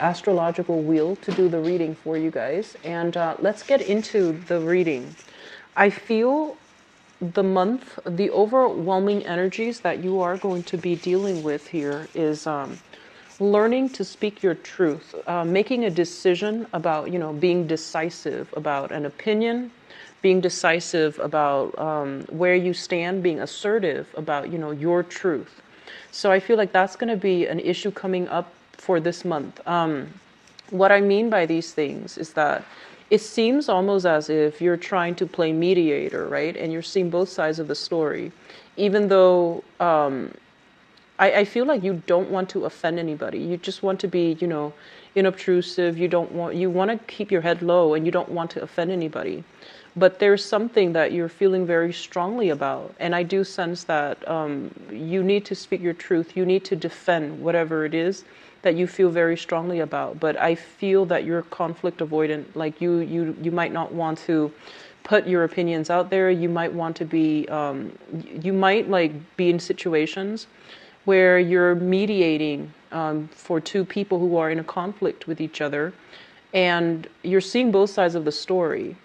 astrological wheel to do the reading for you guys. And let's get into the reading. I feel the month, the overwhelming energies that you are going to be dealing with here is learning to speak your truth, making a decision about, being decisive about an opinion, being decisive about where you stand, being assertive about, your truth. So I feel like that's going to be an issue coming up for this month. What I mean by these things is that it seems almost as if you're trying to play mediator, right? And you're seeing both sides of the story, even though I feel like you don't want to offend anybody. You just want to be, inobtrusive. You want to keep your head low, and you don't want to offend anybody. But there's something that you're feeling very strongly about. And I do sense that you need to speak your truth. You need to defend whatever it is that you feel very strongly about. But I feel that you're conflict avoidant. Like you might not want to put your opinions out there. You might want to be, you might be in situations where you're mediating for two people who are in a conflict with each other, and you're seeing both sides of the story.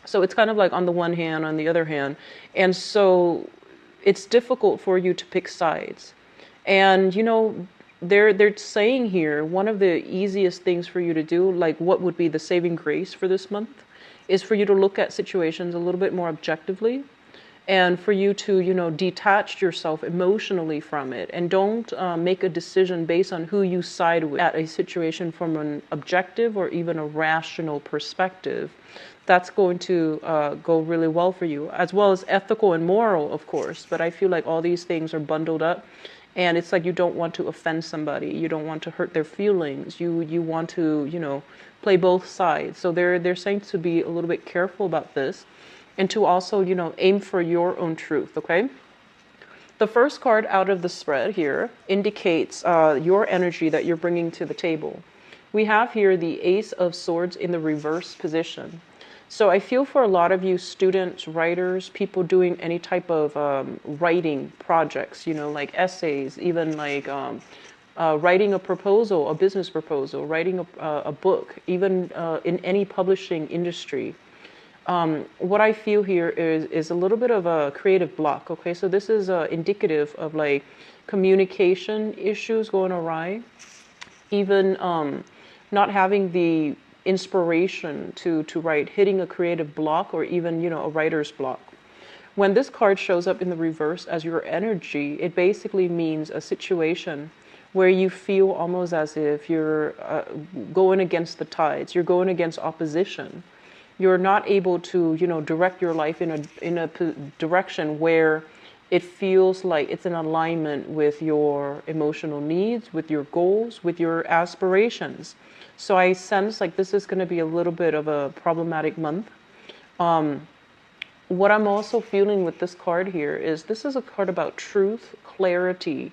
So it's kind of like on the one hand, on the other hand. And so it's difficult for you to pick sides. And, they're saying here, one of the easiest things for you to do, like what would be the saving grace for this month, is for you to look at situations a little bit more objectively, and for you to, detach yourself emotionally from it, and don't make a decision based on who you side with at a situation from an objective or even a rational perspective. That's going to go really well for you, as well as ethical and moral, of course. But I feel like all these things are bundled up, and it's like you don't want to offend somebody. You don't want to hurt their feelings. You want to, play both sides. So they're saying to be a little bit careful about this, and to also, aim for your own truth, okay? The first card out of the spread here indicates your energy that you're bringing to the table. We have here the Ace of Swords in the reverse position. So I feel for a lot of you students, writers, people doing any type of writing projects, like essays, even like writing a proposal, a business proposal, writing a book, even in any publishing industry. What I feel here is a little bit of a creative block, okay? So this is indicative of like communication issues going awry, even not having the inspiration to write, hitting a creative block, or even, a writer's block. When this card shows up in the reverse as your energy, it basically means a situation where you feel almost as if you're going against the tides, you're going against opposition. You're not able to, direct your life in a direction where it feels like it's in alignment with your emotional needs, with your goals, with your aspirations. So I sense like this is going to be a little bit of a problematic month. What I'm also feeling with this card here is this is a card about truth, clarity,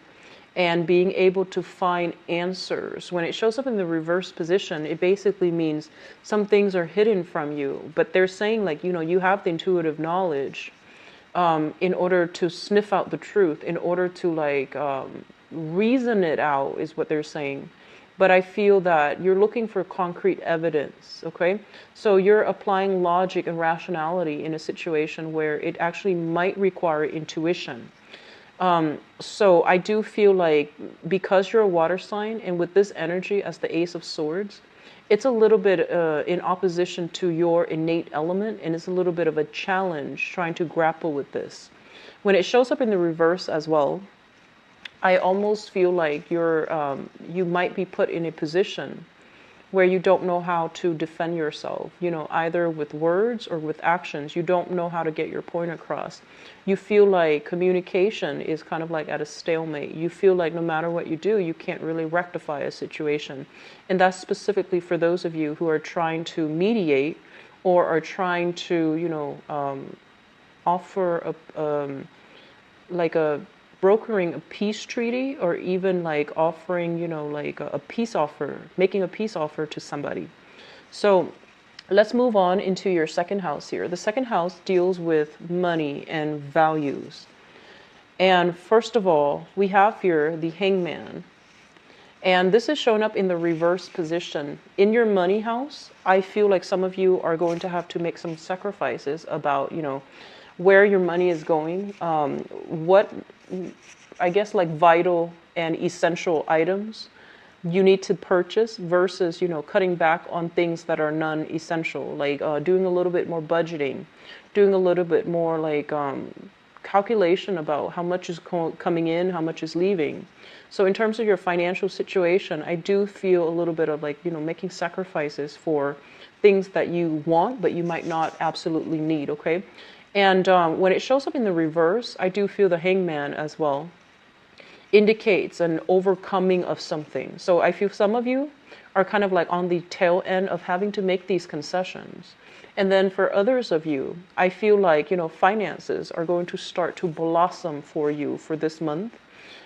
and being able to find answers. When it shows up in the reverse position, it basically means some things are hidden from you, but they're saying like, you have the intuitive knowledge in order to sniff out the truth, in order to reason it out, is what they're saying. But I feel that you're looking for concrete evidence, okay? So you're applying logic and rationality in a situation where it actually might require intuition. So I do feel like because you're a water sign, and with this energy as the Ace of Swords, it's a little bit in opposition to your innate element, and it's a little bit of a challenge trying to grapple with this. When it shows up in the reverse as well, I almost feel like you might be put in a position where you don't know how to defend yourself, either with words or with actions. You don't know how to get your point across. You feel like communication is kind of like at a stalemate. You feel like no matter what you do, you can't really rectify a situation. And that's specifically for those of you who are trying to mediate, or are trying to, offer brokering a peace treaty, or even like offering, a peace offer, making a peace offer to somebody. So let's move on into your second house here. The second house deals with money and values. And first of all, we have here the Hangman. And this is showing up in the reverse position. In your money house, I feel like some of you are going to have to make some sacrifices about, where your money is going, what, I guess, like vital and essential items you need to purchase versus, cutting back on things that are non-essential, like doing a little bit more budgeting, doing a little bit more like calculation about how much is coming in, how much is leaving. So in terms of your financial situation, I do feel a little bit of like, making sacrifices for things that you want, but you might not absolutely need, okay? And when it shows up in the reverse, I do feel the hangman as well indicates an overcoming of something. So I feel some of you are kind of like on the tail end of having to make these concessions. And then for others of you, I feel like, finances are going to start to blossom for you for this month,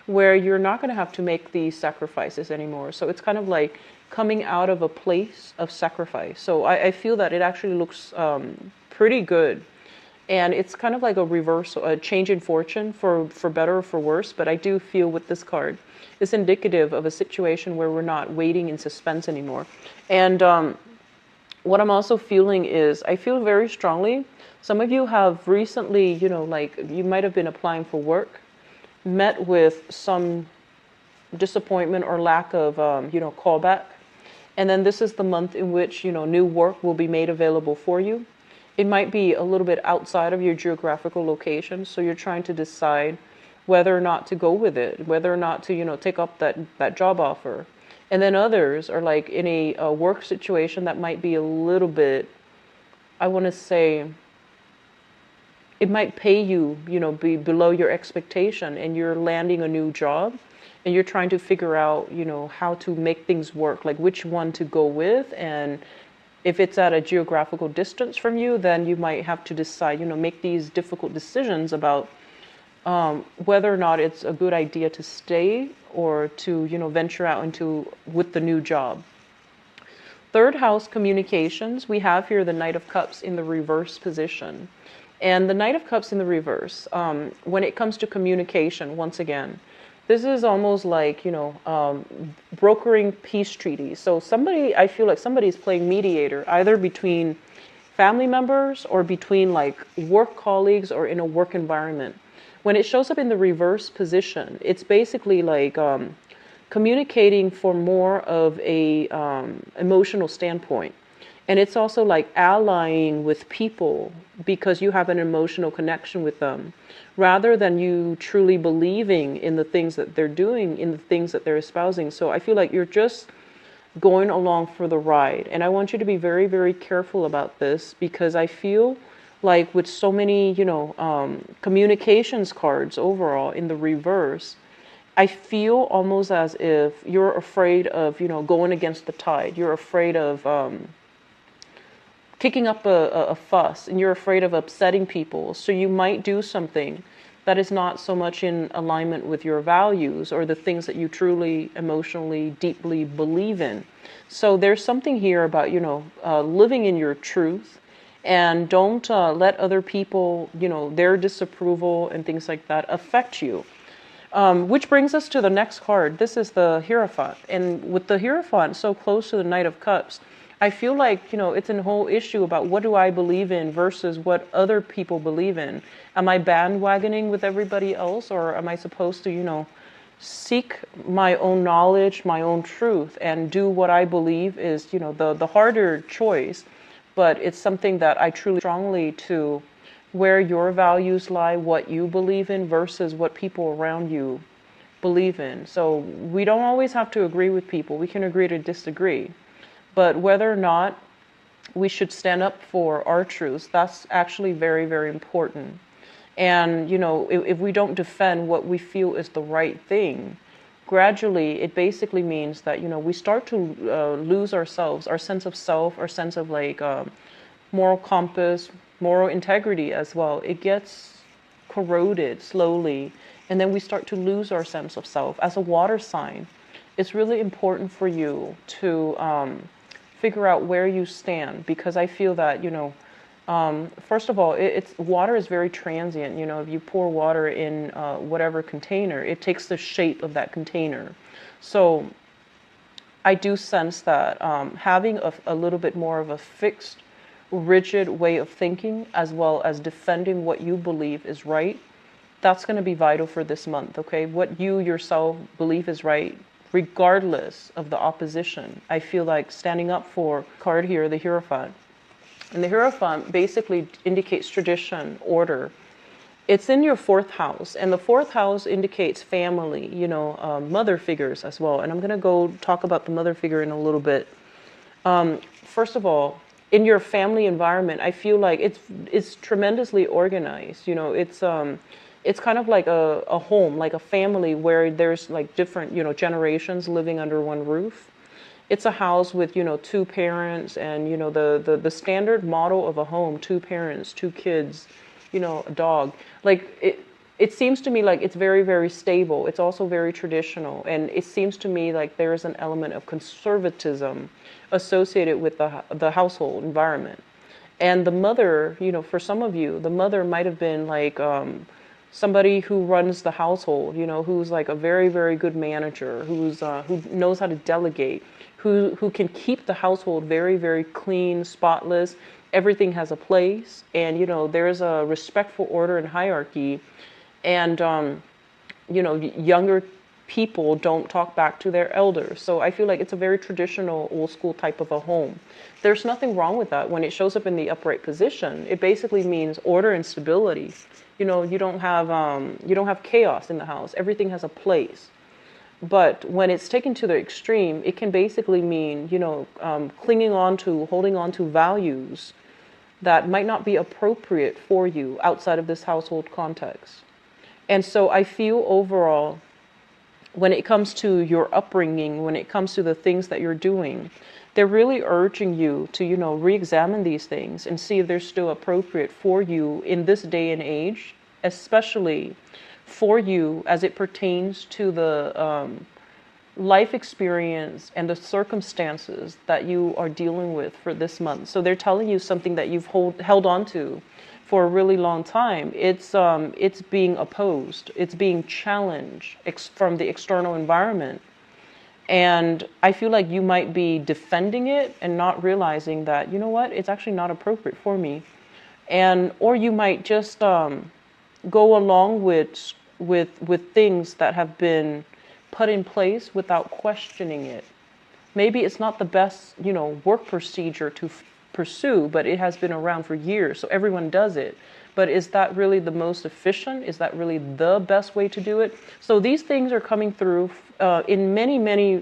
where you're not going to have to make these sacrifices anymore. So it's kind of like coming out of a place of sacrifice. So I feel that it actually looks pretty good. And it's kind of like a reversal, a change in fortune for better or for worse. But I do feel with this card, it's indicative of a situation where we're not waiting in suspense anymore. And what I'm also feeling is, I feel very strongly, some of you have recently, like you might have been applying for work, met with some disappointment or lack of, callback. And then this is the month in which, new work will be made available for you. It might be a little bit outside of your geographical location, so you're trying to decide whether or not to go with it, whether or not to, take up that job offer. And then others are like in a work situation that might be a little bit, I want to say, it might pay you, be below your expectation, and you're landing a new job and you're trying to figure out, how to make things work, like which one to go with. And if it's at a geographical distance from you, then you might have to decide, make these difficult decisions about whether or not it's a good idea to stay or to, venture out with the new job. Third house communications, we have here the Knight of Cups in the reverse position. And the Knight of Cups in the reverse, when it comes to communication, once again, this is almost like, brokering peace treaties. So I feel like somebody's playing mediator, either between family members or between like work colleagues or in a work environment. When it shows up in the reverse position, it's basically like communicating for more of a emotional standpoint. And it's also like allying with people because you have an emotional connection with them, rather than you truly believing in the things that they're doing, in the things that they're espousing. So I feel like you're just going along for the ride. And I want you to be very, very careful about this, because I feel like with so many, communications cards overall in the reverse, I feel almost as if you're afraid of, going against the tide. You're afraid of kicking up a fuss, and you're afraid of upsetting people. So you might do something that is not so much in alignment with your values or the things that you truly, emotionally, deeply believe in. So there's something here about, living in your truth, and don't let other people, their disapproval and things like that affect you. Which brings us to the next card. This is the Hierophant. And with the Hierophant so close to the Knight of Cups, I feel like, it's a whole issue about what do I believe in versus what other people believe in. Am I bandwagoning with everybody else, or am I supposed to, seek my own knowledge, my own truth, and do what I believe is, the harder choice, but it's something that I truly strongly to where your values lie, what you believe in versus what people around you believe in. So we don't always have to agree with people. We can agree to disagree. But whether or not we should stand up for our truths, that's actually very, very important. And, if we don't defend what we feel is the right thing, gradually it basically means that, we start to lose ourselves, our sense of self, our sense of like moral compass, moral integrity as well. It gets corroded slowly, and then we start to lose our sense of self. As a water sign, it's really important for you to figure out where you stand, because I feel that, first of all, water is very transient. If you pour water in whatever container, it takes the shape of that container. So I do sense that having a little bit more of a fixed, rigid way of thinking, as well as defending what you believe is right, that's going to be vital for this month, okay? What you yourself believe is right, regardless of the opposition. I feel like standing up for card here, the Hierophant. And the Hierophant basically indicates tradition, order. It's in your fourth house, and the fourth house indicates family, mother figures as well. And I'm going to go talk about the mother figure in a little bit. First of all, in your family environment, I feel like it's tremendously organized. It's kind of like a home, like a family where there's like different, generations living under one roof. It's a house with, two parents and, the standard model of a home, two parents, two kids, a dog. Like it seems to me like it's very, very stable. It's also very traditional. And it seems to me like there is an element of conservatism associated with the household environment. And the mother, for some of you, the mother might have been like somebody who runs the household, who's like a very, very good manager, who knows how to delegate, who can keep the household very, very clean, spotless. Everything has a place, and there's a respectful order and hierarchy, and younger people don't talk back to their elders. So I feel like it's a very traditional, old school type of a home. There's nothing wrong with that. When it shows up in the upright position, it basically means order and stability. You don't have chaos in the house. Everything has a place. But when it's taken to the extreme, it can basically mean, holding on to values that might not be appropriate for you outside of this household context. And so I feel overall, when it comes to your upbringing, when it comes to the things that you're doing, they're really urging you to, re-examine these things and see if they're still appropriate for you in this day and age, especially for you as it pertains to the life experience and the circumstances that you are dealing with for this month. So they're telling you something that you've held on to for a really long time. It's being opposed. It's being challenged from the external environment. And I feel like you might be defending it and not realizing that, it's actually not appropriate for me. Or you might just go along with things that have been put in place without questioning it. Maybe it's not the best, work procedure to pursue, but it has been around for years, so everyone does it. But is that really the most efficient? Is that really the best way to do it? So these things are coming through in many,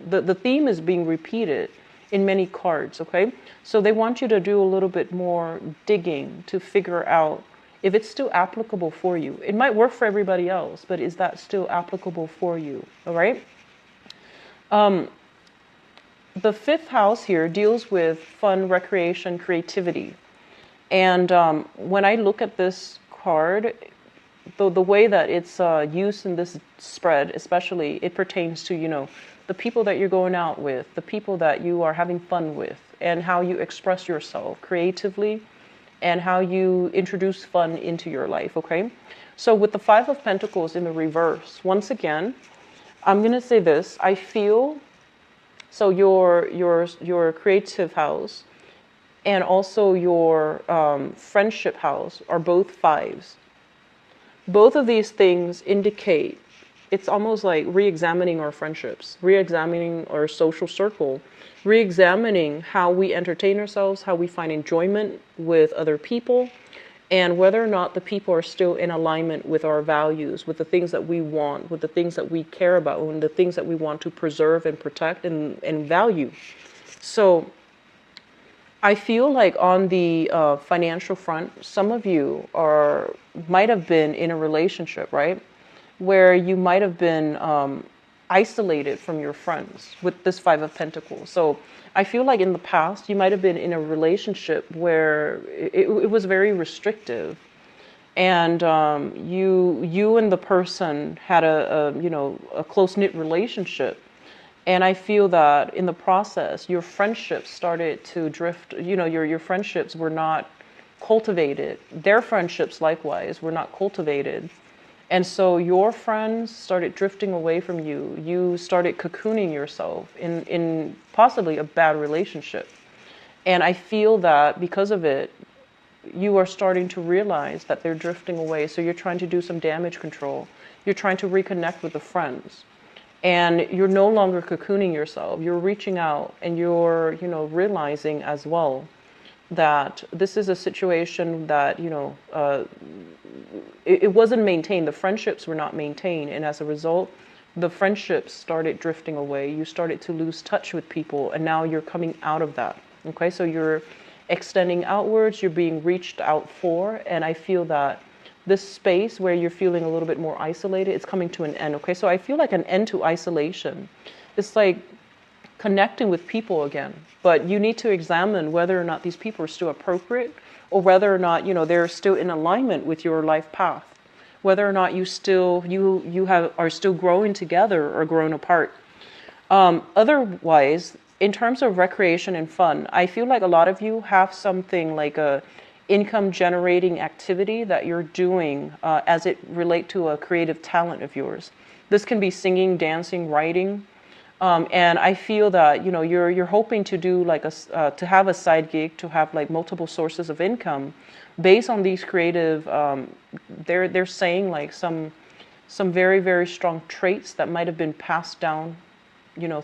the theme is being repeated in many cards, okay? So they want you to do a little bit more digging to figure out if it's still applicable for you. It might work for everybody else, but is that still applicable for you? All right? The fifth house here deals with fun, recreation, creativity. And when I look at this card, the way that it's used in this spread, especially, it pertains to, the people that you're going out with, the people that you are having fun with, and how you express yourself creatively, and how you introduce fun into your life, okay? So with the Five of Pentacles in the reverse, once again, I'm going to say this. I feel, so your creative house and also your friendship house are both fives. Both of these things indicate, it's almost like re-examining our friendships, re-examining our social circle, re-examining how we entertain ourselves, how we find enjoyment with other people, and whether or not the people are still in alignment with our values, with the things that we want, with the things that we care about, and the things that we want to preserve and protect and value. So I feel like on the financial front, some of you might have been in a relationship, right? Where you might have been isolated from your friends with this Five of Pentacles. So I feel like in the past, you might have been in a relationship where it was very restrictive. And you and the person had a close-knit relationship. And I feel that in the process, your friendships started to drift. Your friendships were not cultivated. Their friendships, likewise, were not cultivated. And so your friends started drifting away from you. You started cocooning yourself in possibly a bad relationship. And I feel that because of it, you are starting to realize that they're drifting away. So you're trying to do some damage control. You're trying to reconnect with the friends. And you're no longer cocooning yourself. You're reaching out and you're, realizing as well that this is a situation that, it wasn't maintained. The friendships were not maintained. And as a result, the friendships started drifting away. You started to lose touch with people. And now you're coming out of that. Okay, so you're extending outwards. You're being reached out for. And I feel that this space where you're feeling a little bit more isolated, it's coming to an end. Okay, so I feel like an end to isolation. It's like connecting with people again, but you need to examine whether or not these people are still appropriate, or whether or not they're still in alignment with your life path, whether or not you are still growing together or growing apart. Otherwise, in terms of recreation and fun, I feel like a lot of you have something like a income generating activity that you're doing as it relate to a creative talent of yours. This can be singing, dancing, writing. And I feel that you're hoping to do like to have a side gig, to have like multiple sources of income based on these creative. They're saying like some very, very strong traits that might have been passed down,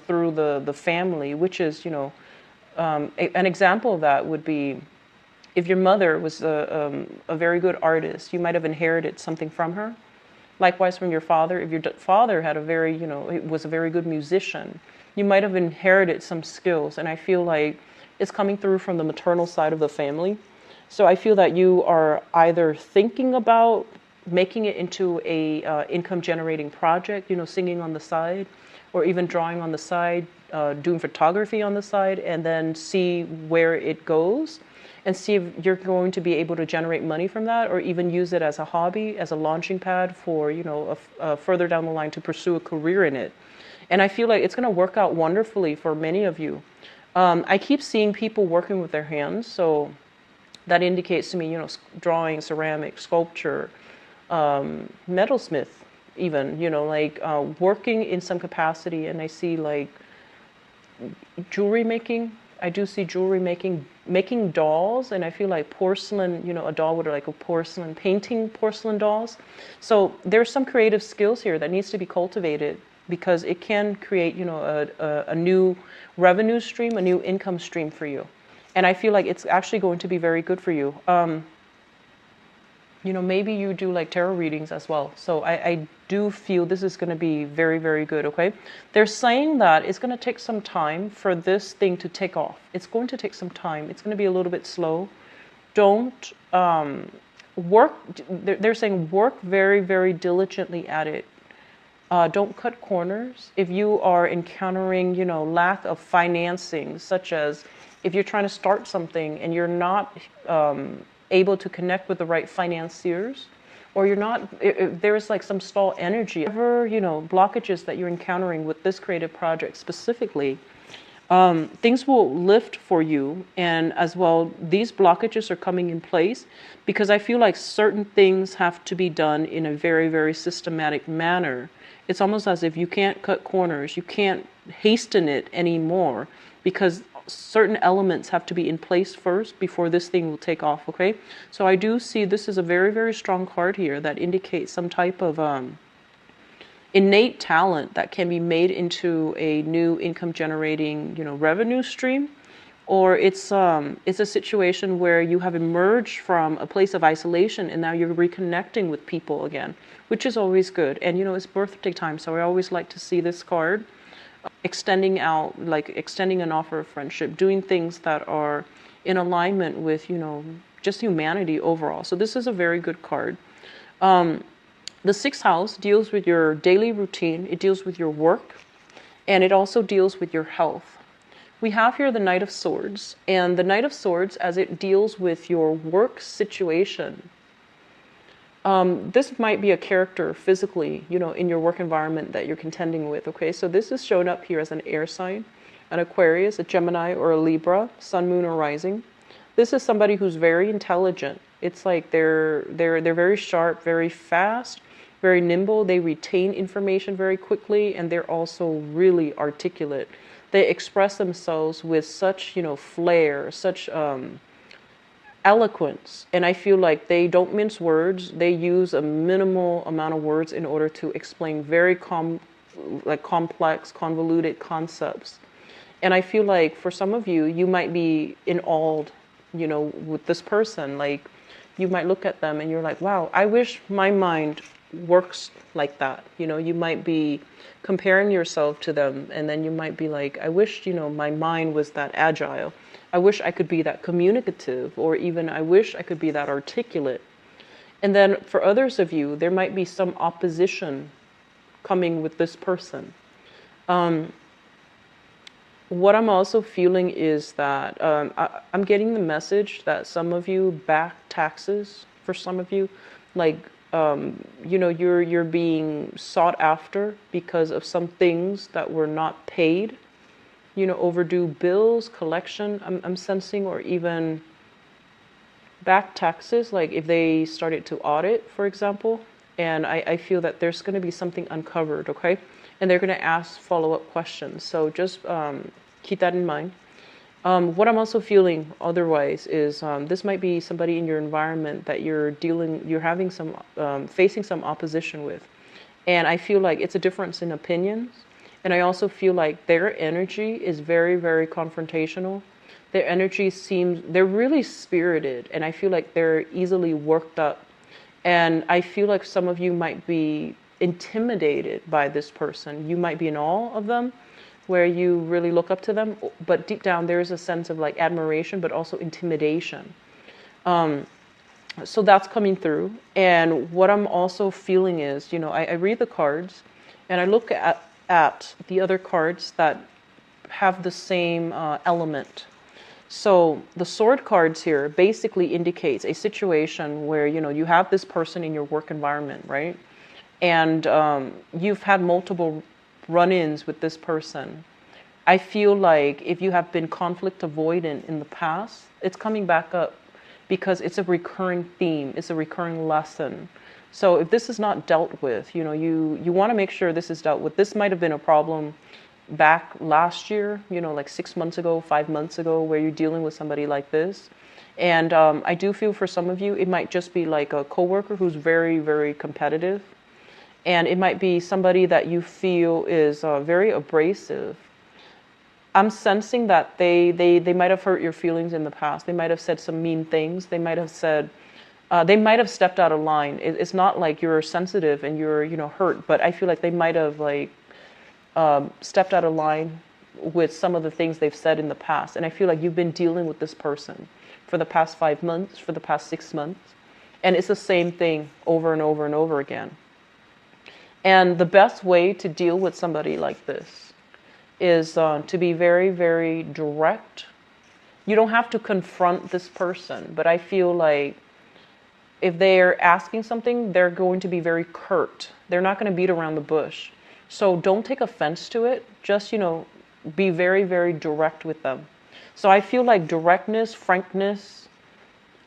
through the family. Which is an example of that would be if your mother was a very good artist, you might have inherited something from her. Likewise, from your father, if your father had was a very good musician, you might have inherited some skills. And I feel like it's coming through from the maternal side of the family. So I feel that you are either thinking about making it into a income generating project, singing on the side, or even drawing on the side, doing photography on the side, and then see where it goes. And see if you're going to be able to generate money from that, or even use it as a hobby, as a launching pad for, further down the line to pursue a career in it. And I feel like it's going to work out wonderfully for many of you. I keep seeing people working with their hands, so that indicates to me, drawing, ceramic, sculpture, metalsmith, even, working in some capacity. And I see like jewelry making. I do see jewelry making dolls, and I feel like porcelain, a doll with like a porcelain, painting porcelain dolls. So there's some creative skills here that needs to be cultivated, because it can create, a new revenue stream, a new income stream for you. And I feel like it's actually going to be very good for you. Maybe you do like tarot readings as well. So I do feel this is going to be very, very good, okay? They're saying that it's going to take some time for this thing to take off. It's going to take some time. It's going to be a little bit slow. Don't work, they're saying work very, very diligently at it. Don't cut corners. If you are encountering, lack of financing, such as if you're trying to start something and you're not able to connect with the right financiers, or you're not, there's like some stall energy, whatever, blockages that you're encountering with this creative project specifically, things will lift for you. And as well, these blockages are coming in place because I feel like certain things have to be done in a very, very systematic manner. It's almost as if you can't cut corners, you can't hasten it anymore, because certain elements have to be in place first before this thing will take off, okay? So I do see this is a very, very strong card here that indicates some type of innate talent that can be made into a new income generating, revenue stream. Or it's a situation where you have emerged from a place of isolation and now you're reconnecting with people again, which is always good. And it's birthday time, so I always like to see this card extending out, like extending an offer of friendship, doing things that are in alignment with, just humanity overall. So this is a very good card. The sixth house deals with your daily routine. It deals with your work, and it also deals with your health. We have here the Knight of Swords, and the Knight of Swords, as it deals with your work situation, this might be a character physically, in your work environment that you're contending with, okay? So this is shown up here as an air sign, an Aquarius, a Gemini, or a Libra, Sun, Moon, or Rising. This is somebody who's very intelligent. It's like they're very sharp, very fast, very nimble. They retain information very quickly, and they're also really articulate. They express themselves with such, flair, such eloquence. And I feel like they don't mince words. They use a minimal amount of words in order to explain very complex, convoluted concepts. And I feel like for some of you, you might be in awe, with this person. Like, you might look at them and you're like, wow, I wish my mind works like that. You might be comparing yourself to them, and then you might be like, I wish, my mind was that agile. I wish I could be that communicative, or even I wish I could be that articulate. And then for others of you, there might be some opposition coming with this person. What I'm also feeling is that I'm getting the message that some of you back taxes. For some of you, like you're being sought after because of some things that were not paid. Overdue bills, collection. I'm sensing, or even back taxes. Like if they started to audit, for example, and I feel that there's going to be something uncovered. Okay. And they're going to ask follow-up questions. So just keep that in mind. What I'm also feeling otherwise is this might be somebody in your environment that you're having some, facing some opposition with. And I feel like it's a difference in opinions. And I also feel like their energy is very, very confrontational. Their energy they're really spirited. And I feel like they're easily worked up. And I feel like some of you might be intimidated by this person. You might be in awe of them, where you really look up to them, but deep down there is a sense of like admiration, but also intimidation. So that's coming through. And what I'm also feeling is, I read the cards and I look at the other cards that have the same element. So the sword cards here basically indicates a situation where, you have this person in your work environment, right? And you've had multiple run-ins with this person. I feel like if you have been conflict avoidant in the past, it's coming back up because it's a recurring theme. It's a recurring lesson. So if this is not dealt with, you want to make sure this is dealt with. This might have been a problem back last year, like 6 months ago, 5 months ago, where you're dealing with somebody like this. And I do feel for some of you, it might just be like a coworker who's very, very competitive. And it might be somebody that you feel is very abrasive. I'm sensing that they might have hurt your feelings in the past. They might have said some mean things. They might have stepped out of line. It's not like you're sensitive and you're, hurt, but I feel like they might have stepped out of line with some of the things they've said in the past. And I feel like you've been dealing with this person for the past 5 months, for the past 6 months. And it's the same thing over and over and over again. And the best way to deal with somebody like this is to be very, very direct. You don't have to confront this person, but I feel like if they're asking something, they're going to be very curt. They're not going to beat around the bush. So don't take offense to it. Just, be very, very direct with them. So I feel like directness, frankness,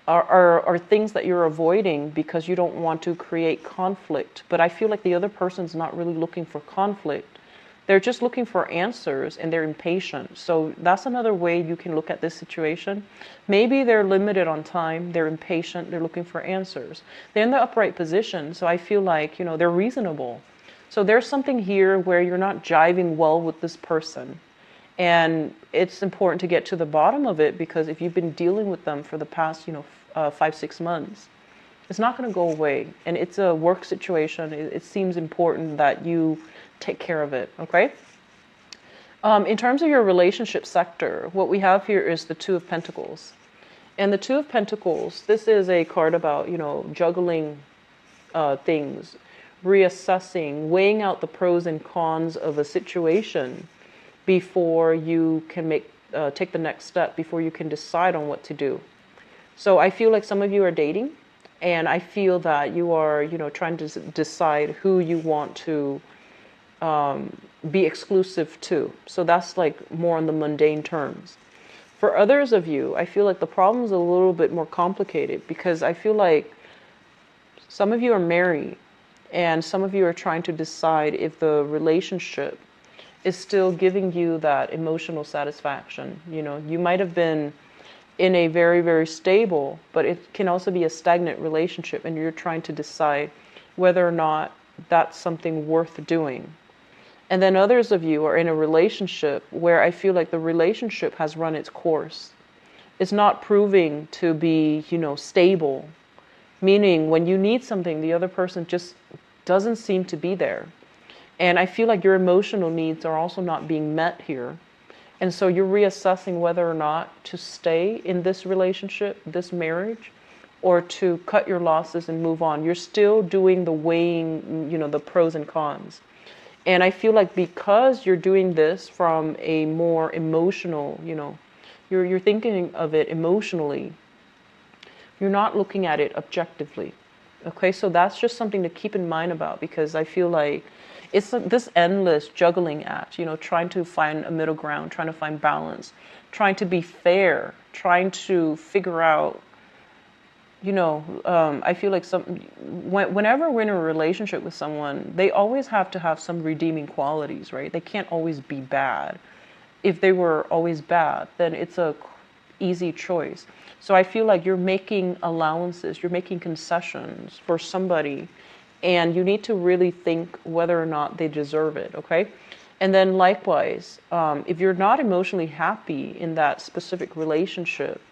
are things that you're avoiding because you don't want to create conflict. But I feel like the other person's not really looking for conflict. They're just looking for answers and they're impatient. So that's another way you can look at this situation. Maybe they're limited on time, they're impatient, they're looking for answers. They're in the upright position, so I feel like, they're reasonable. So there's something here where you're not jiving well with this person. And it's important to get to the bottom of it, because if you've been dealing with them for the past, 5-6 months, it's not going to go away. And it's a work situation. It seems important that you take care of it. Okay. In terms of your relationship sector, what we have here is the Two of Pentacles. And the Two of Pentacles, this is a card about, juggling things, reassessing, weighing out the pros and cons of a situation before you can take the next step, before you can decide on what to do. So I feel like some of you are dating, and I feel that you are, trying to decide who you want to be exclusive to. So that's like more on the mundane terms. For others of you, I feel like the problem is a little bit more complicated, because I feel like some of you are married And some of you are trying to decide if the relationship is still giving you that emotional satisfaction. You know, you might have been in a very, very stable, but it can also be a stagnant relationship, and you're trying to decide whether or not that's something worth doing. And then others of you are in a relationship where I feel like the relationship has run its course. It's not proving to be, you know, stable, meaning when you need something, the other person just doesn't seem to be there. And I feel like your emotional needs are also not being met here. And so you're reassessing whether or not to stay in this relationship, this marriage, or to cut your losses and move on. You're still doing the weighing, you know, the pros and cons. And I feel like because you're doing this from a more emotional, you know, you're thinking of it emotionally, you're not looking at it objectively. Okay, so that's just something to keep in mind about, because I feel like it's this endless juggling act, you know, trying to find a middle ground, trying to find balance, trying to be fair, trying to figure out, you know, I feel like whenever we're in a relationship with someone, they always have to have some redeeming qualities, right? They can't always be bad. If they were always bad, then it's a easy choice. So I feel like you're making allowances, you're making concessions for somebody, and you need to really think whether or not they deserve it, okay? And then likewise, if you're not emotionally happy in that specific relationship,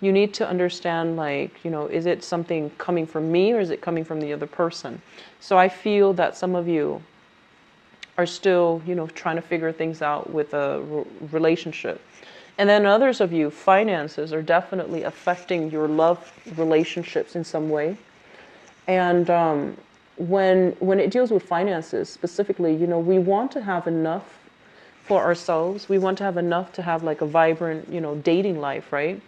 you need to understand, like, you know, is it something coming from me or is it coming from the other person? So I feel that some of you are still, you know, trying to figure things out with a relationship. And then others of you, finances are definitely affecting your love relationships in some way. And when it deals with finances specifically, you know, we want to have enough for ourselves. We want to have enough to have like a vibrant, you know, dating life, right?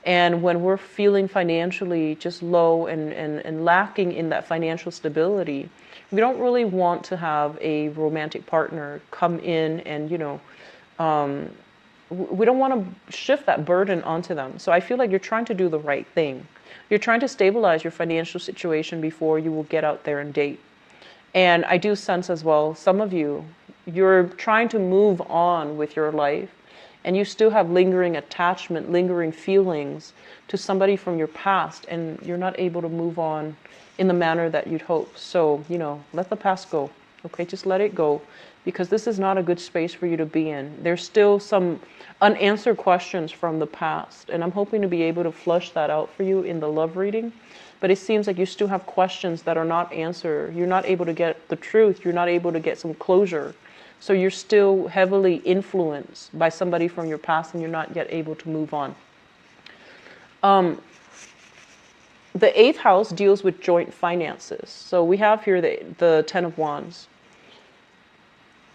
And when we're feeling financially just low and lacking in that financial stability, we don't really want to have a romantic partner come in and, you know, we don't want to shift that burden onto them. So I feel like you're trying to do the right thing. You're trying to stabilize your financial situation before you will get out there and date. And I do sense as well, some of you, you're trying to move on with your life, and you still have lingering attachment, lingering feelings to somebody from your past, and you're not able to move on in the manner that you'd hope. So, you know, let the past go. Okay, just let it go, because this is not a good space for you to be in. There's still some unanswered questions from the past, and I'm hoping to be able to flush that out for you in the love reading. But it seems like you still have questions that are not answered. You're not able to get the truth. You're not able to get some closure. So you're still heavily influenced by somebody from your past, and you're not yet able to move on. The 8th house deals with joint finances. So we have here the 10 of Wands.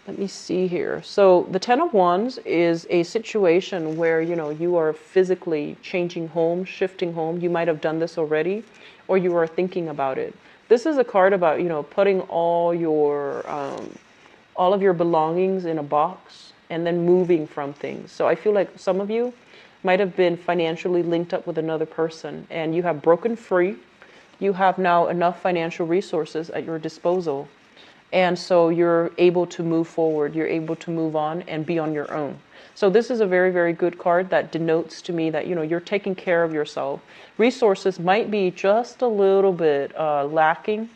Let me see here. So the 10 of Wands is a situation where, you know, you are physically changing home, shifting home. You might have done this already, or you are thinking about it. This is a card about, you know, putting all of your belongings in a box and then moving from things. So I feel like some of you might have been financially linked up with another person, and you have broken free. You have now enough financial resources at your disposal. And so you're able to move forward. You're able to move on and be on your own. So this is a very, very good card that denotes to me that, you know, you're taking care of yourself. Resources might be just a little bit lacking,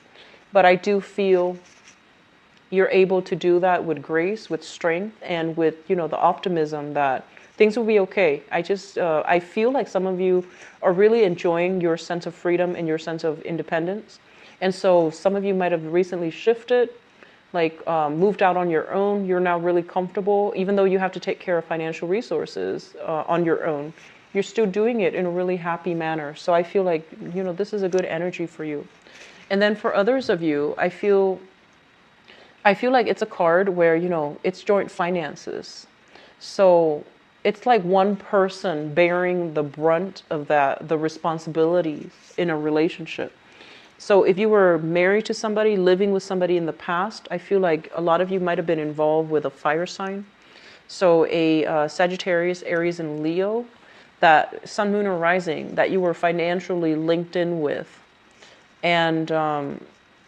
but I do feel you're able to do that with grace, with strength, and with, you know, the optimism that things will be okay. I feel like some of you are really enjoying your sense of freedom and your sense of independence. And so some of you might have recently shifted, like moved out on your own. You're now really comfortable, even though you have to take care of financial resources on your own. You're still doing it in a really happy manner. So I feel like, you know, this is a good energy for you. And then for others of you, I feel like it's a card where, you know, it's joint finances. So it's like one person bearing the brunt of the responsibilities in a relationship. So if you were married to somebody, living with somebody in the past, I feel like a lot of you might have been involved with a fire sign. So a Sagittarius, Aries, and Leo, that sun, moon, or rising, that you were financially linked in with. And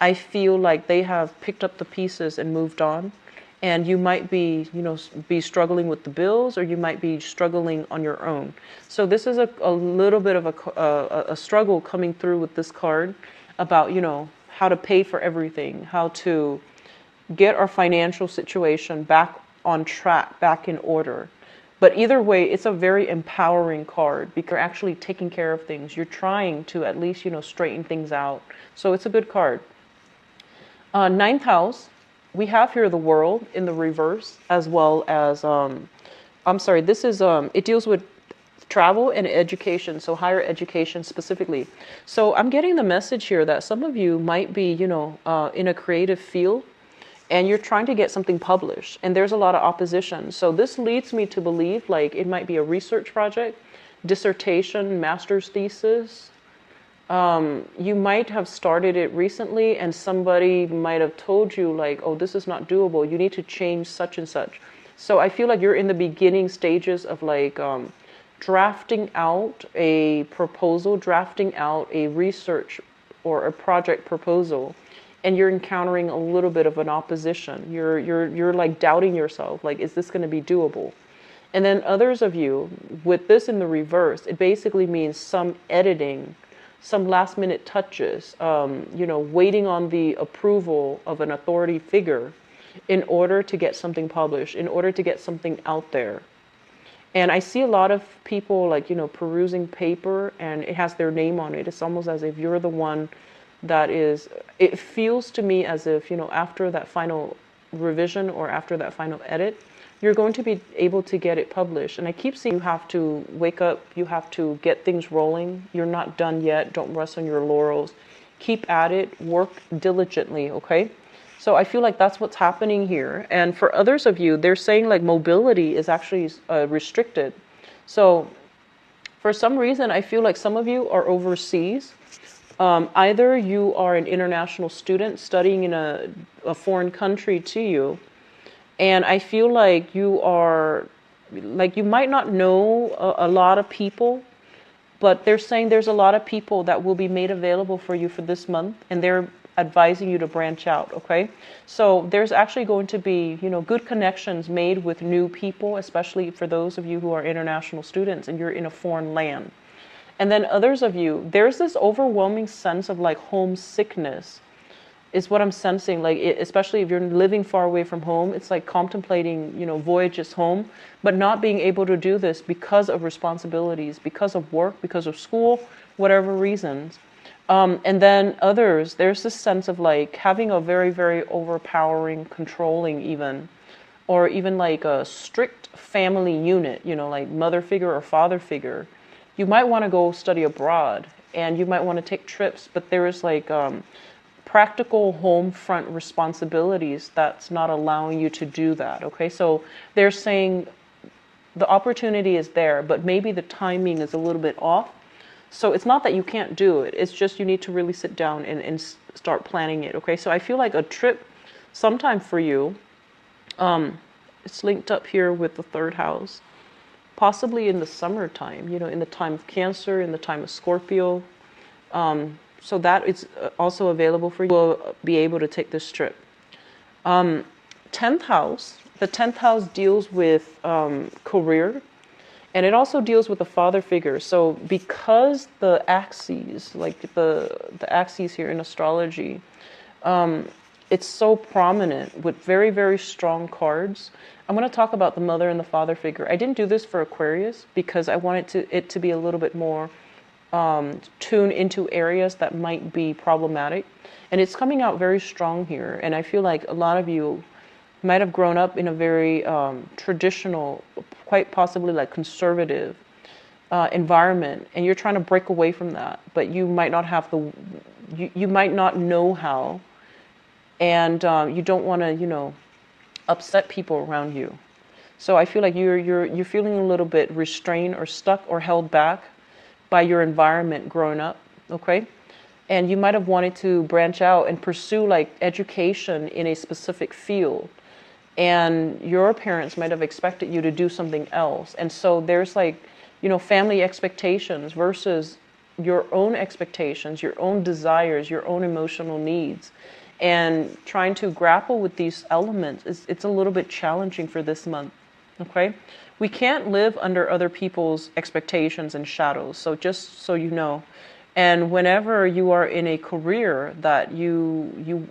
I feel like they have picked up the pieces and moved on. And you might be, be struggling with the bills, or you might be struggling on your own. So this is a little bit of a struggle coming through with this card about, how to pay for everything, how to get our financial situation back on track, back in order. But either way, it's a very empowering card because you're actually taking care of things. You're trying to at least, straighten things out. So it's a good card. Ninth house, we have here the World in the reverse, as well as, this is, it deals with travel and education, so higher education specifically. So I'm getting the message here that some of you might be, in a creative field, and you're trying to get something published, and there's a lot of opposition. So this leads me to believe like it might be a research project, dissertation, master's thesis. You might have started it recently, and somebody might have told you like, oh, this is not doable. You need to change such and such. So I feel like you're in the beginning stages of like drafting out a proposal, drafting out a research or a project proposal. And you're encountering a little bit of an opposition. You're like doubting yourself, like, is this going to be doable? And then others of you, with this in the reverse, it basically means some editing, some last minute touches, waiting on the approval of an authority figure in order to get something published, in order to get something out there. And I see a lot of people like, perusing paper and it has their name on it. It's almost as if you're the one that is, it feels to me as if, after that final revision or after that final edit, you're going to be able to get it published. And I keep seeing you have to wake up, you have to get things rolling. You're not done yet. Don't rest on your laurels. Keep at it, work diligently, okay? So I feel like that's what's happening here. And for others of you, they're saying like mobility is actually restricted. So for some reason, I feel like some of you are overseas. Either you are an international student studying in a foreign country to you, and I feel like you are, like you might not know a lot of people, but they're saying there's a lot of people that will be made available for you for this month, and they're advising you to branch out, okay? So there's actually going to be, good connections made with new people, especially for those of you who are international students and you're in a foreign land. And then others of you, there's this overwhelming sense of like homesickness is what I'm sensing. Like, especially if you're living far away from home, it's like contemplating, voyages home, but not being able to do this because of responsibilities, because of work, because of school, whatever reasons. And then others, there's this sense of like having a very, very overpowering, controlling even, or even like a strict family unit, like mother figure or father figure. You might want to go study abroad and you might want to take trips, but there is like practical home front responsibilities that's not allowing you to do that. Okay, so they're saying the opportunity is there, but maybe the timing is a little bit off. So it's not that you can't do it, it's just you need to really sit down and start planning it. Okay, so I feel like a trip sometime for you, it's linked up here with the third house. Possibly in the summertime, in the time of Cancer, in the time of Scorpio. So that is also available for you. Will be able to take this trip. 10th house. The 10th house deals with career, and it also deals with the father figure. So because the axes, like the axes here in astrology, it's so prominent with very, very strong cards. I'm going to talk about the mother and the father figure. I didn't do this for Aquarius because I wanted it to be a little bit more tuned into areas that might be problematic. And it's coming out very strong here. And I feel like a lot of you might have grown up in a very traditional, quite possibly like conservative environment. And you're trying to break away from that. But you might not have you might not know how. And you don't want to, upset people around you. So I feel like you're feeling a little bit restrained or stuck or held back by your environment growing up, okay? And you might have wanted to branch out and pursue like education in a specific field. And your parents might have expected you to do something else. And so there's like, family expectations versus your own expectations, your own desires, your own emotional needs. And trying to grapple with these elements, it's a little bit challenging for this month, okay? We can't live under other people's expectations and shadows, so just so you know. And whenever you are in a career that you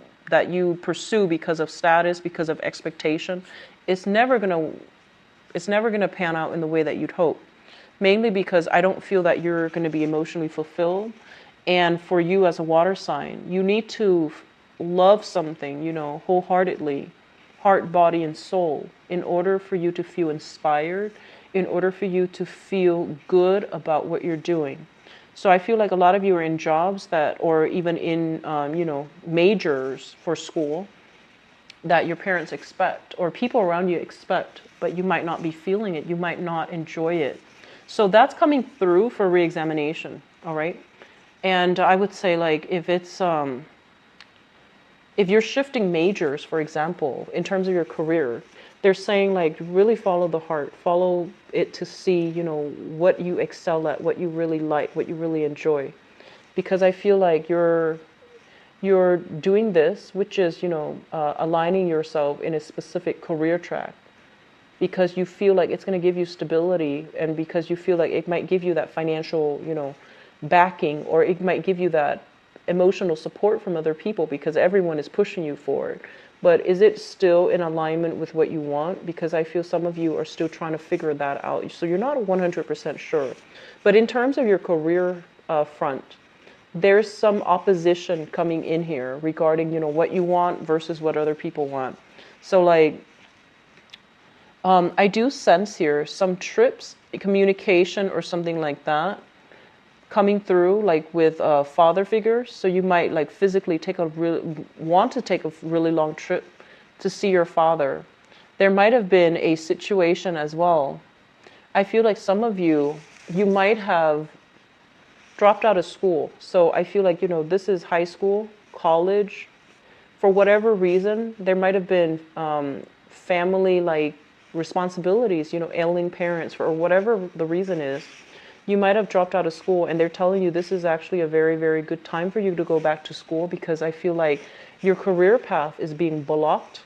pursue because of status, because of expectation, it's never gonna pan out in the way that you'd hope. Mainly because I don't feel that you're going to be emotionally fulfilled. And for you as a water sign, you need to love something, wholeheartedly, heart, body, and soul, in order for you to feel inspired, in order for you to feel good about what you're doing. So I feel like a lot of you are in jobs that, or even in, majors for school that your parents expect, or people around you expect, but you might not be feeling it. You might not enjoy it. So that's coming through for re-examination, all right? And I would say, like, if you're shifting majors, for example, in terms of your career, they're saying, like, really follow the heart, follow it to see, what you excel at, what you really like, what you really enjoy. Because I feel like you're doing this, which is, aligning yourself in a specific career track, because you feel like it's going to give you stability, and because you feel like it might give you that financial, backing, or it might give you that emotional support from other people because everyone is pushing you for it. But is it still in alignment with what you want? Because I feel some of you are still trying to figure that out. So you're not 100% sure. But in terms of your career front, there's some opposition coming in here regarding, what you want versus what other people want. So like, I do sense here some trips, communication, or something like that coming through, like with father figures. So you might like physically want to take a really long trip to see your father. There might have been a situation as well. I feel like some of you might have dropped out of school. So I feel like, this is high school, college. For whatever reason, there might have been family like responsibilities, ailing parents, or whatever the reason is. You might have dropped out of school, and they're telling you this is actually a very, very good time for you to go back to school, because I feel like your career path is being blocked.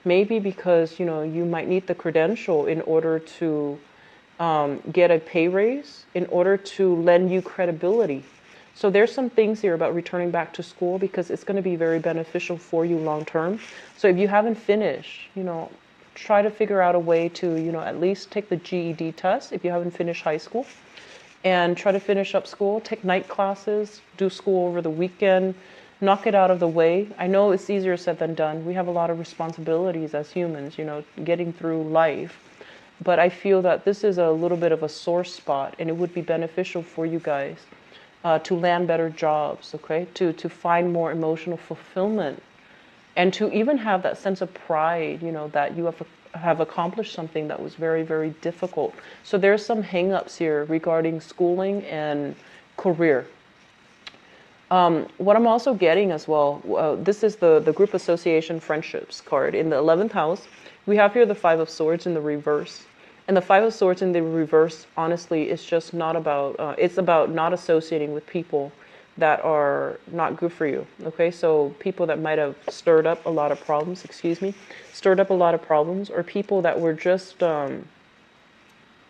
Maybe because, you might need the credential in order to get a pay raise, in order to lend you credibility. So there's some things here about returning back to school, because it's going to be very beneficial for you long term. So if you haven't finished, try to figure out a way to, at least take the GED test if you haven't finished high school, and try to finish up school, take night classes, do school over the weekend, knock it out of the way. I know it's easier said than done. We have a lot of responsibilities as humans, getting through life. But I feel that this is a little bit of a sore spot, and it would be beneficial for you guys to land better jobs, okay? To find more emotional fulfillment, and to even have that sense of pride, that you have accomplished something that was very, very difficult. So there's some hang-ups here regarding schooling and career. What I'm also getting as well, this is the group association friendships card. In the 11th house, we have here the 5 of Swords in the reverse. And the 5 of Swords in the reverse, honestly, is just not about, it's about not associating with people that are not good for you, okay? So people that might have stirred up a lot of problems, or people that were just,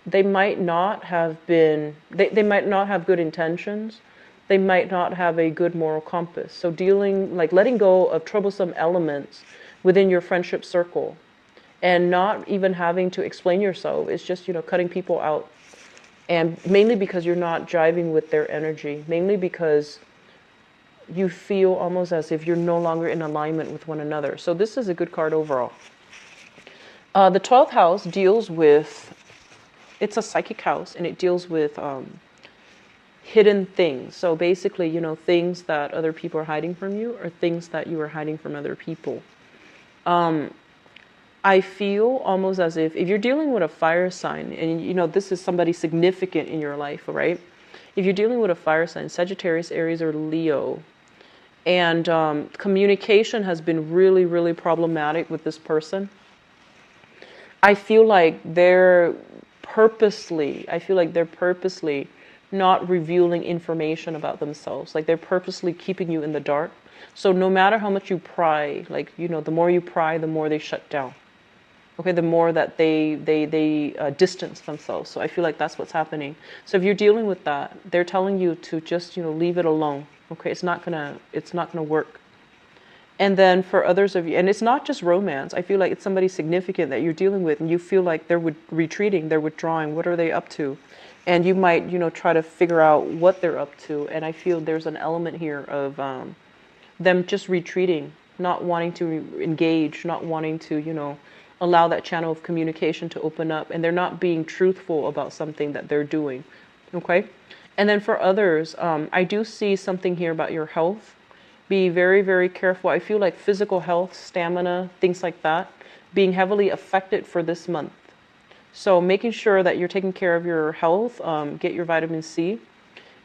they might not have been, they might not have good intentions, they might not have a good moral compass. So letting go of troublesome elements within your friendship circle, and not even having to explain yourself. It's just, cutting people out. And mainly because you're not jiving with their energy, mainly because you feel almost as if you're no longer in alignment with one another. So this is a good card overall. The 12th house deals with, it's a psychic house, and it deals with hidden things. So basically, things that other people are hiding from you, or things that you are hiding from other people. I feel almost as if you're dealing with a fire sign, and this is somebody significant in your life, right? If you're dealing with a fire sign, Sagittarius, Aries, or Leo, and communication has been really, really problematic with this person, I feel like they're purposely not revealing information about themselves. Like they're purposely keeping you in the dark. So no matter how much you pry, like, you know, the more you pry, the more they shut down. Okay, the more that they distance themselves. So I feel like that's what's happening. So if you're dealing with that, they're telling you to just, you know, leave it alone. Okay, it's not gonna work. And then for others of you, and it's not just romance. I feel like it's somebody significant that you're dealing with, and you feel like they're retreating, they're withdrawing. What are they up to? And you might, you know, try to figure out what they're up to. And I feel there's an element here of them just retreating, not wanting to engage, not wanting to, you know, allow that channel of communication to open up, and they're not being truthful about something that they're doing. Okay? And then for others, I do see something here about your health. Be very, very careful. I feel like physical health, stamina, things like that, being heavily affected for this month. So making sure that you're taking care of your health, get your vitamin C,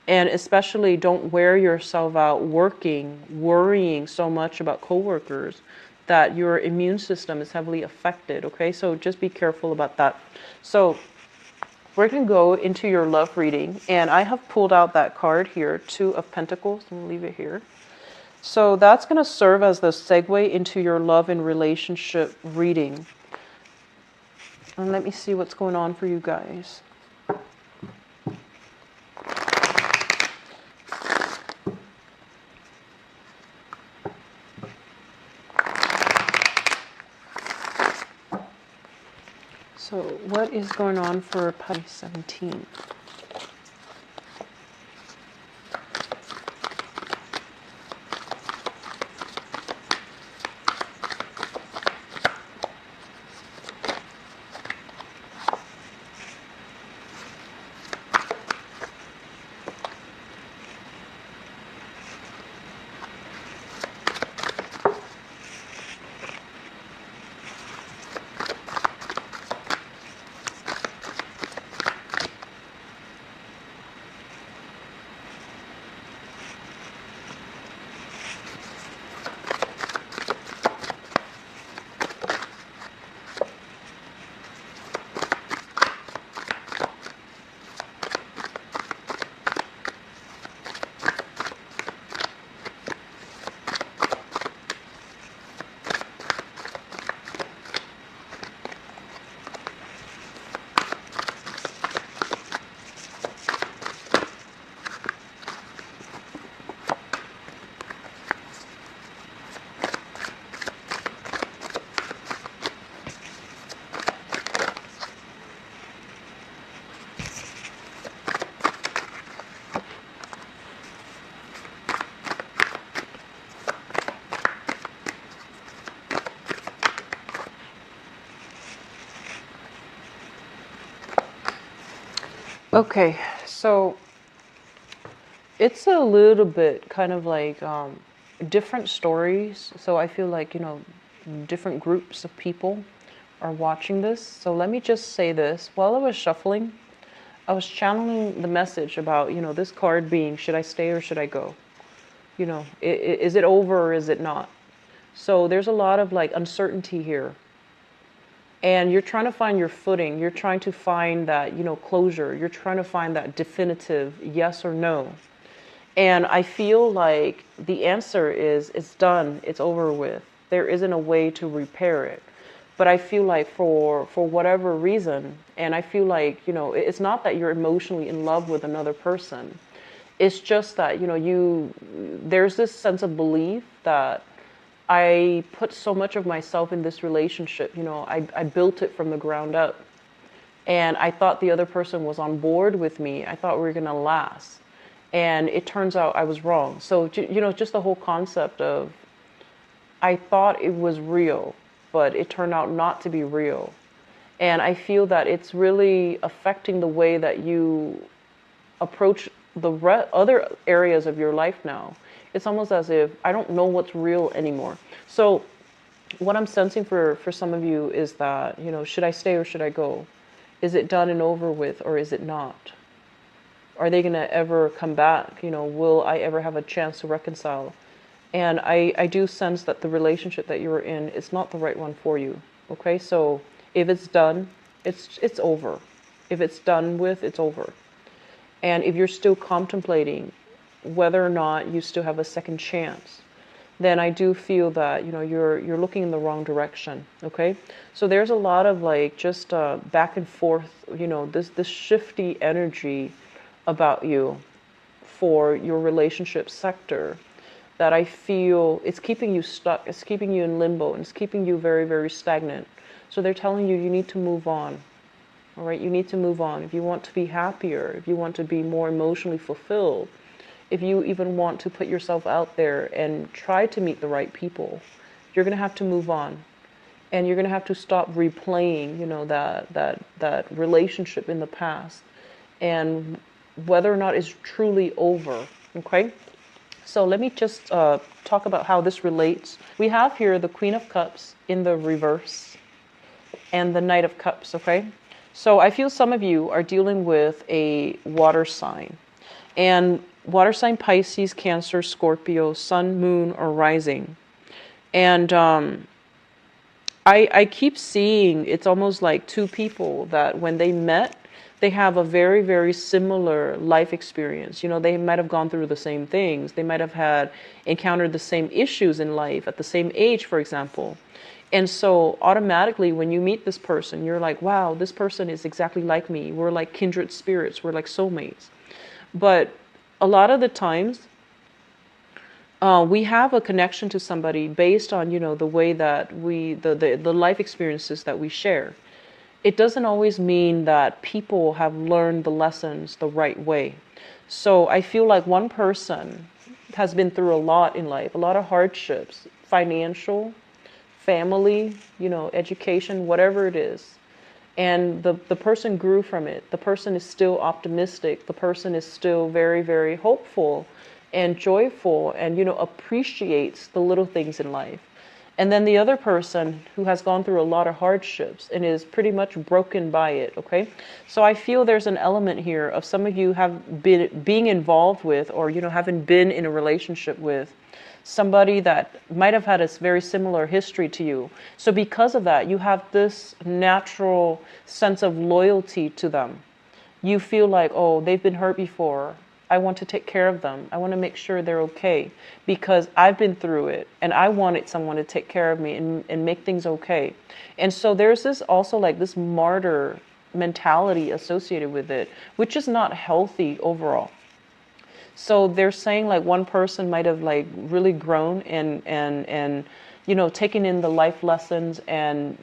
and especially don't wear yourself out working, worrying so much about coworkers that your immune system is heavily affected. Okay, so just be careful about that. So we're going to go into your love reading, and I have pulled out that card here, Two of Pentacles. I'm going to leave it here. So that's going to serve as the segue into your love and relationship reading. And let me see what's going on for you guys. So what is going on for Pisces 17? Okay, so it's a little bit kind of like different stories. So I feel like, you know, different groups of people are watching this. So let me just say this. While I was shuffling, I was channeling the message about, you know, this card being, should I stay or should I go? You know, is it over or is it not? So there's a lot of like uncertainty here. And you're trying to find your footing. You're trying to find that, you know, closure. You're trying to find that definitive yes or no. And I feel like the answer is it's done. It's over with. There isn't a way to repair it. But I feel like for whatever reason, and I feel like, you know, it's not that you're emotionally in love with another person. It's just that, you know, there's this sense of belief that I put so much of myself in this relationship. You know, I built it from the ground up. And I thought the other person was on board with me. I thought we were going to last. And it turns out I was wrong. So, you know, just the whole concept of, I thought it was real, but it turned out not to be real. And I feel that it's really affecting the way that you approach the other areas of your life now. It's almost as if I don't know what's real anymore. So what I'm sensing for some of you is that, you know, should I stay or should I go? Is it done and over with, or is it not? Are they going to ever come back? You know, will I ever have a chance to reconcile? And I do sense that the relationship that you're in is not the right one for you. Okay, so if it's done, it's over. If it's done with, it's over. And if you're still contemplating whether or not you still have a second chance, then I do feel that, you're looking in the wrong direction. Okay, so there's a lot of like just back and forth, this shifty energy about you for your relationship sector, that I feel it's keeping you stuck, it's keeping you in limbo, and it's keeping you very, very stagnant. So they're telling you need to move on. All right, you need to move on if you want to be happier, if you want to be more emotionally fulfilled, if you even want to put yourself out there and try to meet the right people. You're going to have to move on, and you're going to have to stop replaying, that relationship in the past, and whether or not it's truly over. Okay, so let me just talk about how this relates. We have here the Queen of Cups in the reverse and the Knight of Cups. Okay, so I feel some of you are dealing with a water sign, and water sign Pisces, Cancer, Scorpio, Sun, Moon, or Rising. And I keep seeing it's almost like two people that when they met, they have a very, very similar life experience. They might have gone through the same things. They might have encountered the same issues in life at the same age, for example. And so automatically when you meet this person, you're like, wow, this person is exactly like me. We're like kindred spirits. We're like soulmates. But a lot of the times, we have a connection to somebody based on, the way that the life experiences that we share. It doesn't always mean that people have learned the lessons the right way. So I feel like one person has been through a lot in life, a lot of hardships, financial, family, education, whatever it is. And the person grew from it. The person is still optimistic. The person is still very, very hopeful and joyful and, appreciates the little things in life. And then the other person who has gone through a lot of hardships and is pretty much broken by it. Okay. So I feel there's an element here of some of you have been being involved with, or, haven't been in a relationship with somebody that might have had a very similar history to you. So because of that, you have this natural sense of loyalty to them. You feel like, oh, they've been hurt before. I want to take care of them. I want to make sure they're okay because I've been through it and I wanted someone to take care of me and make things okay. And so there's this also like this martyr mentality associated with it, which is not healthy overall. So they're saying like one person might have like really grown and taken in the life lessons, and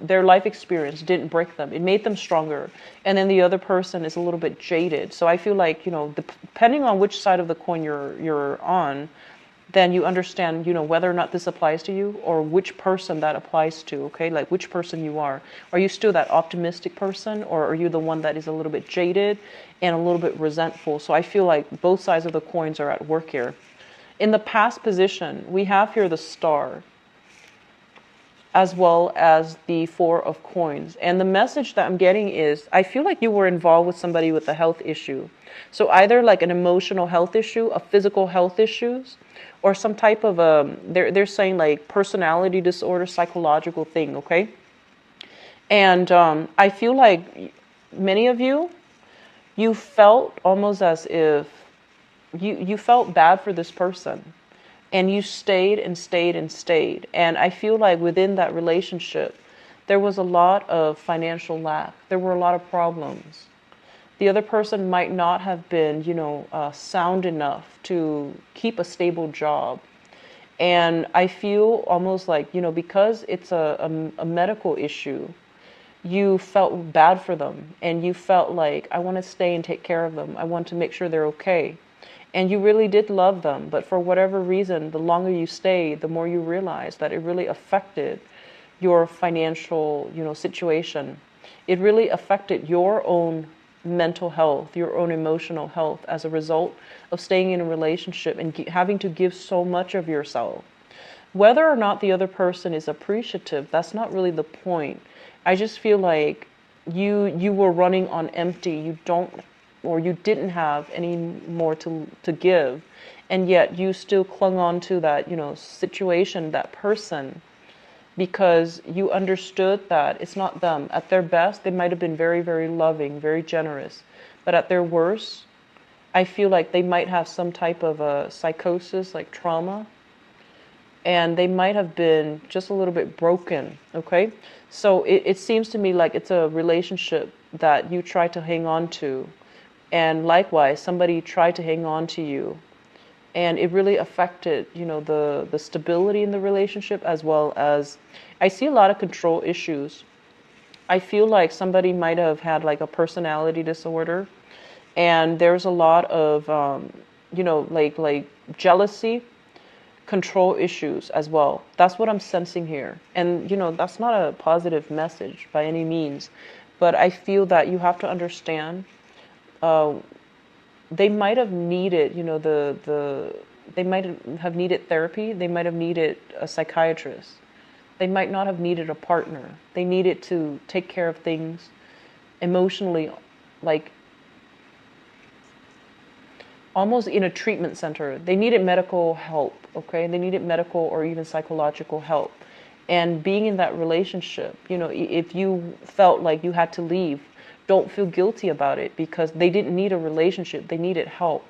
their life experience didn't break them. It made them stronger. And then the other person is a little bit jaded. So I feel like, depending on which side of the coin you're on, then you understand, whether or not this applies to you or which person that applies to, okay? Like which person you are. Are you still that optimistic person, or are you the one that is a little bit jaded and a little bit resentful? So I feel like both sides of the coins are at work here. In the past position, we have here the Star, as well as the Four of Coins. And the message that I'm getting is, I feel like you were involved with somebody with a health issue. So either like an emotional health issue, a physical health issues, or some type of they're saying like personality disorder, psychological thing, okay? And I feel like many of you, you felt almost as if you felt bad for this person. And you stayed and stayed and stayed. And I feel like within that relationship, there was a lot of financial lack. There were a lot of problems. The other person might not have been, sound enough to keep a stable job. And I feel almost like, because it's a medical issue, you felt bad for them. And you felt like, I want to stay and take care of them. I want to make sure they're okay. And you really did love them, but for whatever reason, the longer you stayed, the more you realized that it really affected your financial, situation. It really affected your own mental health, your own emotional health as a result of staying in a relationship and having to give so much of yourself. Whether or not the other person is appreciative, that's not really the point. I just feel like you were running on empty. You didn't have any more to give, and yet you still clung on to that, situation, that person, because you understood that it's not them. At their best, they might have been very, very loving, very generous, but at their worst, I feel like they might have some type of a psychosis, like trauma, and they might have been just a little bit broken, okay? So it seems to me like it's a relationship that you try to hang on to, and likewise, somebody tried to hang on to you, and it really affected, the stability in the relationship, as well as I see a lot of control issues. I feel like somebody might have had like a personality disorder, and there's a lot of like jealousy, control issues as well. That's what I'm sensing here. And that's not a positive message by any means, but I feel that you have to understand, they might have needed, they might have needed therapy. They might have needed a psychiatrist. They might not have needed a partner. They needed to take care of things emotionally, like almost in a treatment center. They needed medical help, okay? They needed medical or even psychological help. And being in that relationship, if you felt like you had to leave, don't feel guilty about it, because they didn't need a relationship. They needed help.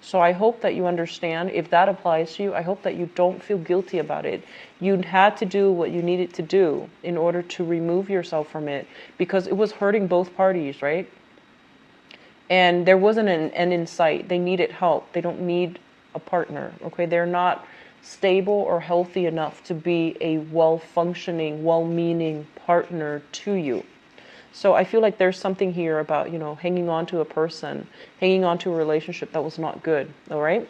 So I hope that you understand, if that applies to you, I hope that you don't feel guilty about it. You had to do what you needed to do in order to remove yourself from it, because it was hurting both parties, right? And there wasn't an end in sight. They needed help. They don't need a partner, okay? They're not stable or healthy enough to be a well-functioning, well-meaning partner to you. So I feel like there's something here about, hanging on to a person, hanging on to a relationship that was not good, all right?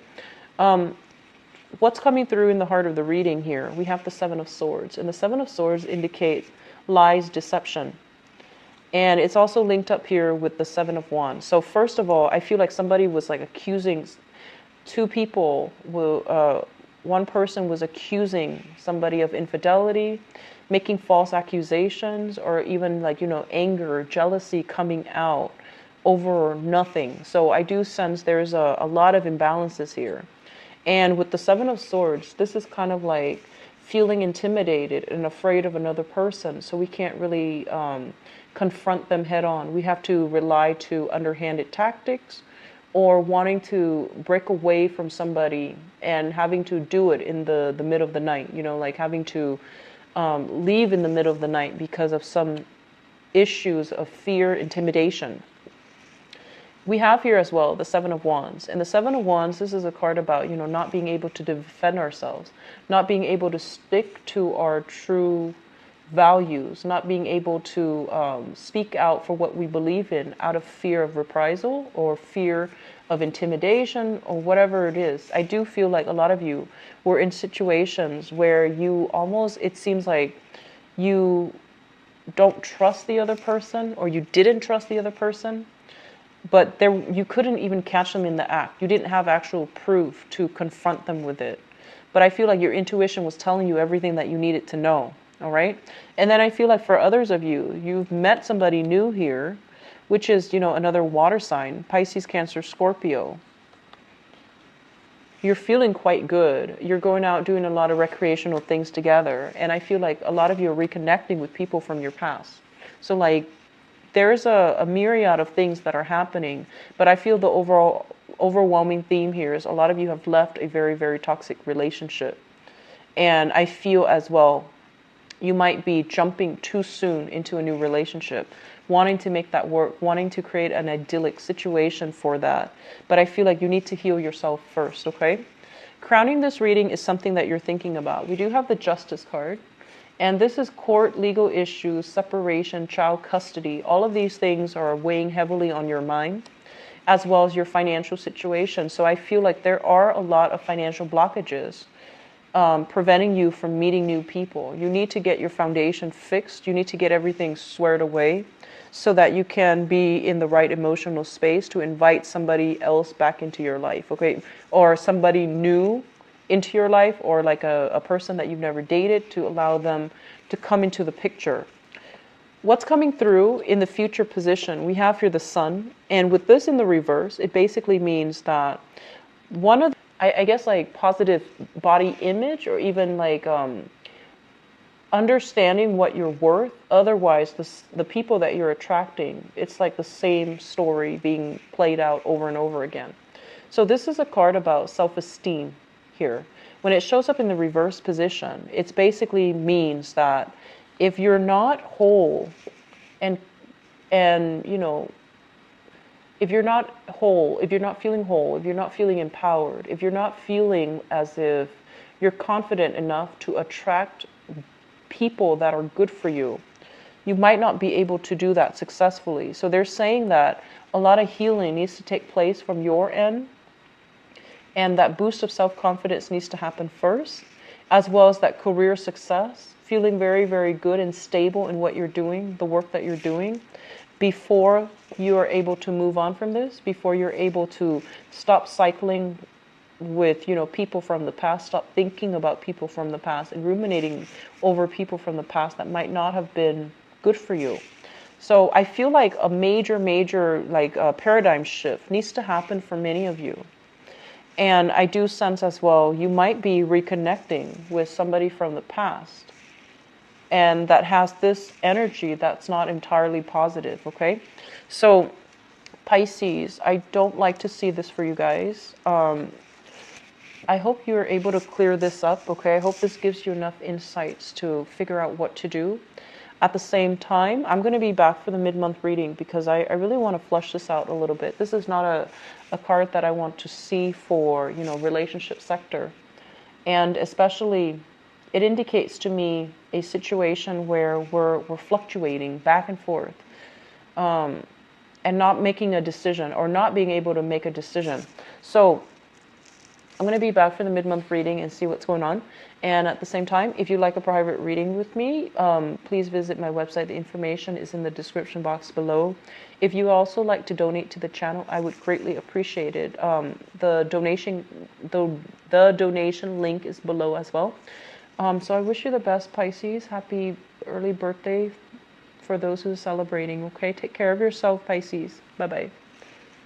What's coming through in the heart of the reading here? We have the Seven of Swords, and the Seven of Swords indicates lies, deception. And it's also linked up here with the Seven of Wands. So first of all, I feel like somebody was like accusing two people. One person was accusing somebody of infidelity, making false accusations, or even like, anger, jealousy coming out over nothing. So I do sense there's a lot of imbalances here. And with the Seven of Swords, this is kind of like feeling intimidated and afraid of another person. So we can't really confront them head on. We have to rely to underhanded tactics, or wanting to break away from somebody and having to do it in the middle of the night, like having to leave in the middle of the night because of some issues of fear, intimidation. We have here as well the Seven of Wands. And the Seven of Wands, this is a card about, not being able to defend ourselves, not being able to stick to our true values, not being able to speak out for what we believe in out of fear of reprisal or fear of intimidation or whatever it is. I do feel like a lot of you were in situations where you almost, it seems like you don't trust the other person, or you didn't trust the other person, but you couldn't even catch them in the act. You didn't have actual proof to confront them with it. But I feel like your intuition was telling you everything that you needed to know. All right. And then I feel like for others of you, you've met somebody new here, which is, another water sign, Pisces, Cancer, Scorpio. You're feeling quite good. You're going out doing a lot of recreational things together. And I feel like a lot of you are reconnecting with people from your past. So like there's a myriad of things that are happening. But I feel the overwhelming theme here is a lot of you have left a very, very toxic relationship. And I feel as well, you might be jumping too soon into a new relationship, wanting to make that work, wanting to create an idyllic situation for that. But I feel like you need to heal yourself first, okay? Crowning this reading is something that you're thinking about. We do have the Justice card, and this is court, legal issues, separation, child custody. All of these things are weighing heavily on your mind, as well as your financial situation. So I feel like there are a lot of financial blockages preventing you from meeting new people. You need to get your foundation fixed. You need to get everything squared away so that you can be in the right emotional space to invite somebody else back into your life, okay? Or somebody new into your life, or like a person that you've never dated, to allow them to come into the picture. What's coming through in the future position, we have here the Sun, and with this in the reverse, it basically means that one of I guess like positive body image, or even like understanding what you're worth. Otherwise, the people that you're attracting, it's like the same story being played out over and over again. So this is a card about self-esteem here. When it shows up in the reverse position, it basically means that if you're not whole and you know, if you're not whole, if you're not feeling whole, if you're not feeling empowered, if you're not feeling as if you're confident enough to attract people that are good for you, you might not be able to do that successfully. So they're saying that a lot of healing needs to take place from your end, and that boost of self-confidence needs to happen first, as well as that career success, feeling very, very good and stable in what you're doing, the work that you're doing, before you are able to move on from this, before you're able to stop cycling with, you know, people from the past, stop thinking about people from the past and ruminating over people from the past that might not have been good for you. So I feel like a major like paradigm shift needs to happen for many of you. And I do sense as well, you might be reconnecting with somebody from the past, and that has this energy that's not entirely positive, okay? So Pisces, I don't like to see this for you guys. I hope you're able to clear this up, okay? I hope this gives you enough insights to figure out what to do. At the same time, I'm going to be back for the mid-month reading because I really want to flush this out a little bit. This is not a card that I want to see for, you know, relationship sector. And especially, it indicates to me a situation where we're fluctuating back and forth, and not making a decision, or not being able to make a decision. So I'm going to be back for the mid-month reading and see what's going on. And at the same time, if you'd like a private reading with me, please visit my website. The information is in the description box below. If you also like to donate to the channel, I would greatly appreciate it. The donation link is below as well. So I wish you the best, Pisces. Happy early birthday for those who are celebrating, okay? Take care of yourself, Pisces. Bye-bye.